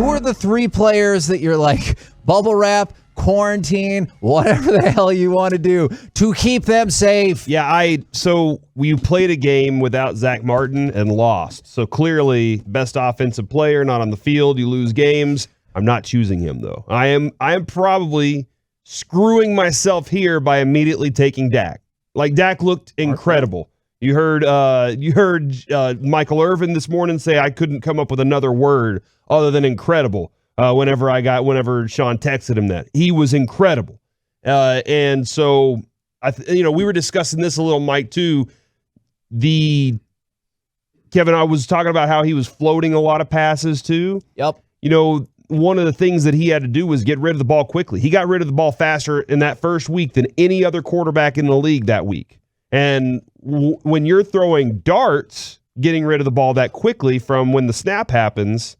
who are the 3 players that you're like, bubble wrap, quarantine, whatever the hell you want to do to keep them safe? Yeah, so we played a game without Zach Martin and lost. So clearly, best offensive player, not on the field. You lose games. I'm not choosing him, though. I am probably screwing myself here by immediately taking Dak. Like, Dak looked incredible. You heard Michael Irvin this morning say I couldn't come up with another word other than incredible. Whenever Sean texted him that, he was incredible, and so we were discussing this a little, Mike, too. Kevin, I was talking about how he was floating a lot of passes too. Yep. One of the things that he had to do was get rid of the ball quickly. He got rid of the ball faster in that first week than any other quarterback in the league that week. And when you're throwing darts, getting rid of the ball that quickly from when the snap happens,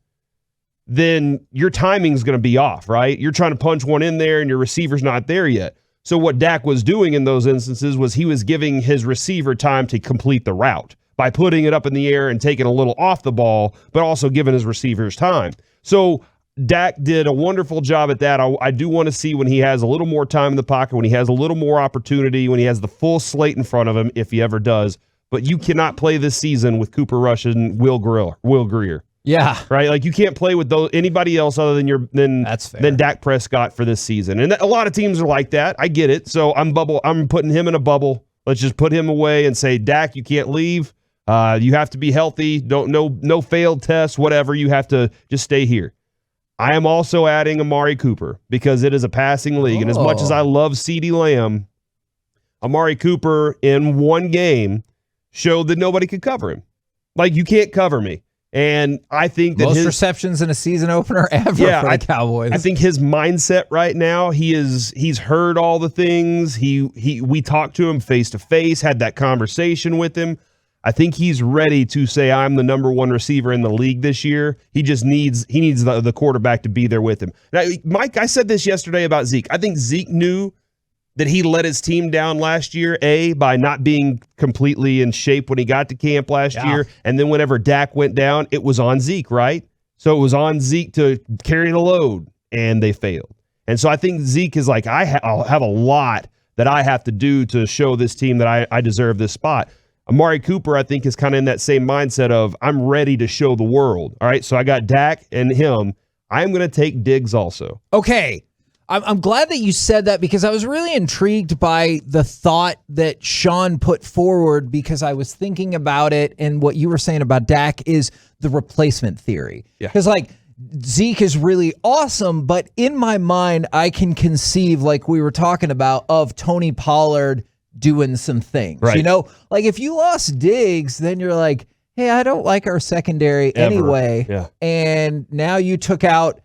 then your timing's going to be off, right? You're trying to punch one in there and your receiver's not there yet. So what Dak was doing in those instances was he was giving his receiver time to complete the route by putting it up in the air and taking a little off the ball, but also giving his receivers time. So Dak did a wonderful job at that. I do want to see when he has a little more time in the pocket, when he has a little more opportunity, when he has the full slate in front of him, if he ever does. But you cannot play this season with Cooper Rush and Will Greer. Yeah. Right? Like, you can't play with anybody else other than Dak Prescott for this season. And a lot of teams are like that. I get it. So I'm putting him in a bubble. Let's just put him away and say, Dak, you can't leave. You have to be healthy. No failed tests, whatever. You have to just stay here. I am also adding Amari Cooper because it is a passing league. And as much as I love CeeDee Lamb, Amari Cooper in one game showed that nobody could cover him. Like, you can't cover me. And I think that most receptions in a season opener ever for the Cowboys. I think his mindset right now, he's heard all the things. We talked to him face to face, had that conversation with him. I think he's ready to say, I'm the number 1 receiver in the league this year. He just needs the quarterback to be there with him. Now, Mike, I said this yesterday about Zeke. I think Zeke knew that he let his team down last year, by not being completely in shape when he got to camp last year. And then whenever Dak went down, it was on Zeke, right? So it was on Zeke to carry the load, and they failed. And so I think Zeke is like, I'll have a lot that I have to do to show this team that I deserve this spot. Amari Cooper, I think, is kind of in that same mindset of, I'm ready to show the world. All right, so I got Dak and him. I'm going to take Diggs also. Okay. I'm glad that you said that because I was really intrigued by the thought that Sean put forward because I was thinking about it, and what you were saying about Dak is the replacement theory. Because, Zeke is really awesome, but in my mind, I can conceive, like we were talking about, of Tony Pollard doing some things. Right. Like if you lost Diggs, then you're like, hey, I don't like our secondary anyway. Yeah. And now you took out,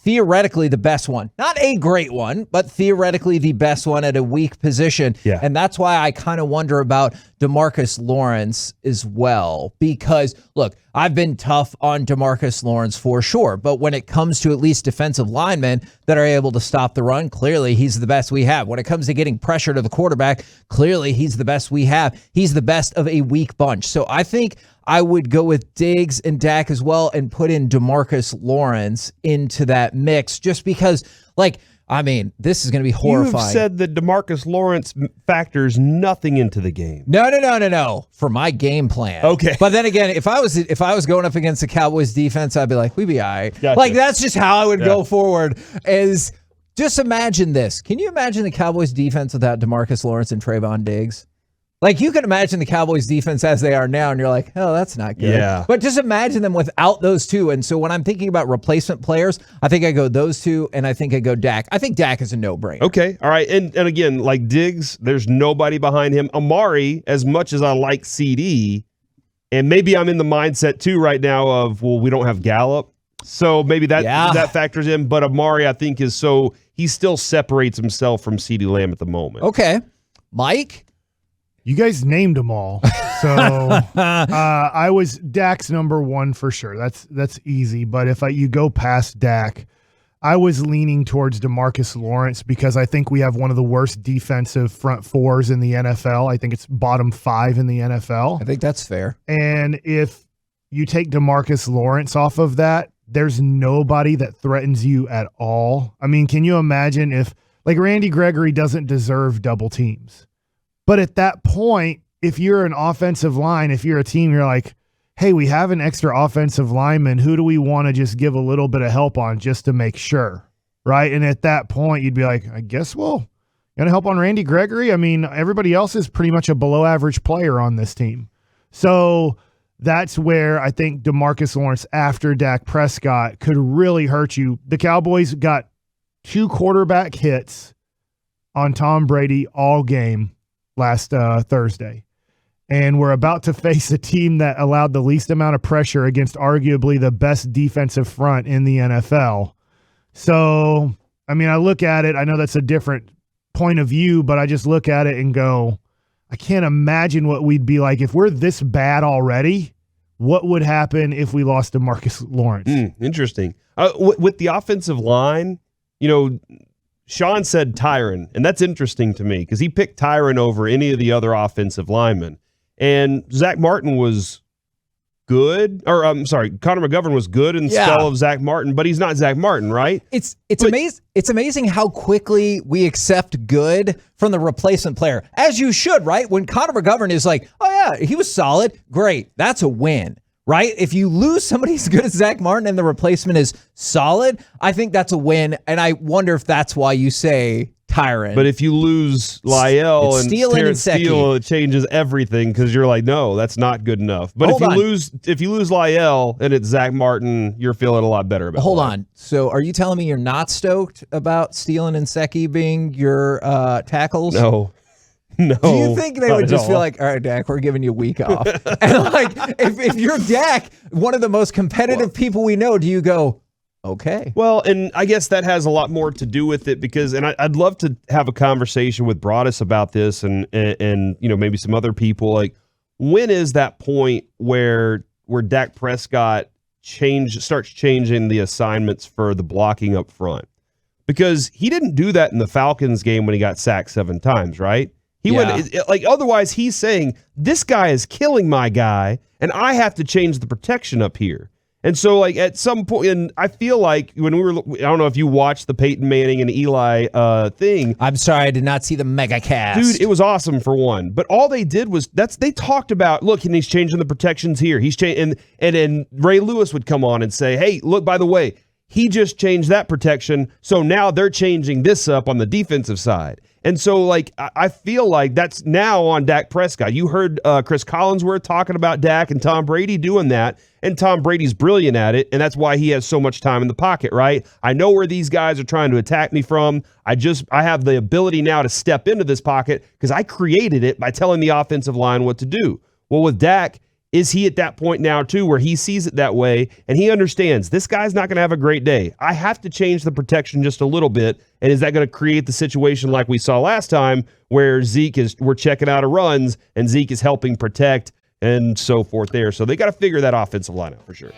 theoretically the best one. Not a great one, but theoretically the best one at a weak position. Yeah. And that's why I kind of wonder about DeMarcus Lawrence as well. Because, look, I've been tough on DeMarcus Lawrence for sure. But when it comes to at least defensive linemen that are able to stop the run, clearly he's the best we have. When it comes to getting pressure to the quarterback, clearly he's the best we have. He's the best of a weak bunch. So I think I would go with Diggs and Dak as well and put in DeMarcus Lawrence into that mix just because, this is going to be horrifying. You've said that DeMarcus Lawrence factors nothing into the game. No. For my game plan. Okay. But then again, if I was going up against the Cowboys defense, I'd be like, we'd be all right. Gotcha. That's just how I would go forward is just imagine this. Can you imagine the Cowboys defense without DeMarcus Lawrence and Trevon Diggs? You can imagine the Cowboys defense as they are now, and you're like, oh, that's not good. Yeah. But just imagine them without those two. And so when I'm thinking about replacement players, I think I go those two, and I think I go Dak. I think Dak is a no-brainer. Okay. All right. And again, like Diggs, there's nobody behind him. Amari, as much as I like CD, and maybe I'm in the mindset too right now of, well, we don't have Gallup. So maybe that factors in. But Amari, I think, he still separates himself from CeeDee Lamb at the moment. Okay. Mike? You guys named them all, so I was Dak's number 1 for sure. That's easy. But if you go past Dak, I was leaning towards DeMarcus Lawrence because I think we have one of the worst defensive front fours in the NFL. I think it's bottom 5 in the NFL. I think that's fair. And if you take DeMarcus Lawrence off of that, there's nobody that threatens you at all. I mean, can you imagine if, like, Randy Gregory doesn't deserve double teams. But at that point, if you're an offensive line, if you're a team, you're like, hey, we have an extra offensive lineman. Who do we want to just give a little bit of help on just to make sure, right? And at that point, you'd be like, I guess we'll going to help on Randy Gregory. I mean, everybody else is pretty much a below average player on this team. So that's where I think DeMarcus Lawrence after Dak Prescott could really hurt you. The Cowboys got 2 quarterback hits on Tom Brady all game last Thursday. And we're about to face a team that allowed the least amount of pressure against arguably the best defensive front in the NFL. So, I mean, I look at it, I know that's a different point of view, but I just look at it and go, I can't imagine what we'd be like if we're this bad already. What would happen if we lost to Marcus Lawrence? Interesting. With the offensive line, you know, Sean said Tyron, and that's interesting to me because he picked Tyron over any of the other offensive linemen. And Zach Martin was good, or I'm sorry, Connor McGovern was good in the spell of Zach Martin, but he's not Zach Martin, right? It's amazing. It's amazing how quickly we accept good from the replacement player, as you should, right? When Connor McGovern is like, oh yeah, he was solid, great, that's a win, right? If you lose somebody as good as Zach Martin and the replacement is solid, I think that's a win, and I wonder if that's why you say Tyron. But if you lose Lyell and Terrence Steele, it changes everything because you're like, no, that's not good enough. But if you lose Lyell and it's Zach Martin, you're feeling a lot better about it. Hold on. So are you telling me you're not stoked about Steele and Nsekhe being your tackles? No. No. Do you think they would just feel like, all right, Dak, we're giving you a week off? And like, if you're Dak, one of the most competitive people we know, do you go, okay? Well, and I guess that has a lot more to do with it because, and I'd love to have a conversation with Broadus about this and you know, maybe some other people. Like, when is that point where Dak Prescott starts changing the assignments for the blocking up front? Because he didn't do that in the Falcons game when he got sacked 7 times, right? He went like, otherwise he's saying, this guy is killing my guy, and I have to change the protection up here. And so, like, at some point, and I feel like when I don't know if you watched the Peyton Manning and Eli thing. I'm sorry, I did not see the mega cast. Dude, it was awesome for one. But all they did was, they talked about, look, and he's changing the protections here. He's changing, and then Ray Lewis would come on and say, hey, look, by the way, he just changed that protection, so now they're changing this up on the defensive side. And so, like, I feel like that's now on Dak Prescott. You heard Chris Collinsworth talking about Dak and Tom Brady doing that, and Tom Brady's brilliant at it, and that's why he has so much time in the pocket, right? I know where these guys are trying to attack me from. I have the ability now to step into this pocket because I created it by telling the offensive line what to do. Well, with Dak, is he at that point now, too, where he sees it that way, and he understands this guy's not going to have a great day. I have to change the protection just a little bit, and is that going to create the situation like we saw last time where we're checking out of runs, and Zeke is helping protect, and so forth there. So they got to figure that offensive line out for sure.